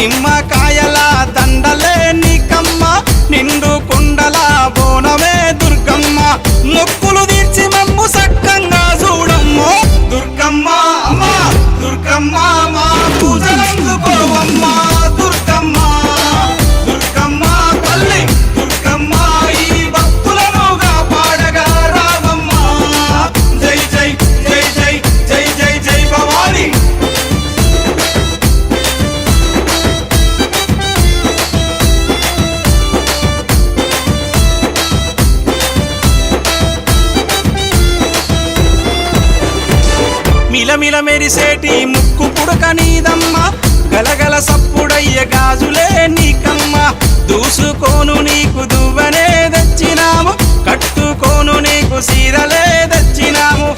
నిమ్మకాయల దండలే నీకమ్మ నిండు కుండల బోనమే దుర్గమ్మ మొక్కులు తీర్చి మమ్ము సక్కంగా చూడమ్మో దుర్గమ్మ అమ్మా దుర్గమ్మ మా పూజలందుకోవమ్మ దుర్గమ్మ దుర్గమ్మ తల్లి దుర్గమ్మ ఈ భక్తులనుగా పాడగా రావమ్మ జై జై జై జై జై జై జై భవాని మిలమిల మెరిసేటి ముక్కు పుడక నీదమ్మ గలగల సప్పుడయ్య గాజులే నీకమ్మ దూసుకోను నీకు దువ్వనే తెచ్చినాము కట్టుకోను నీకు సీరలే తెచ్చినాము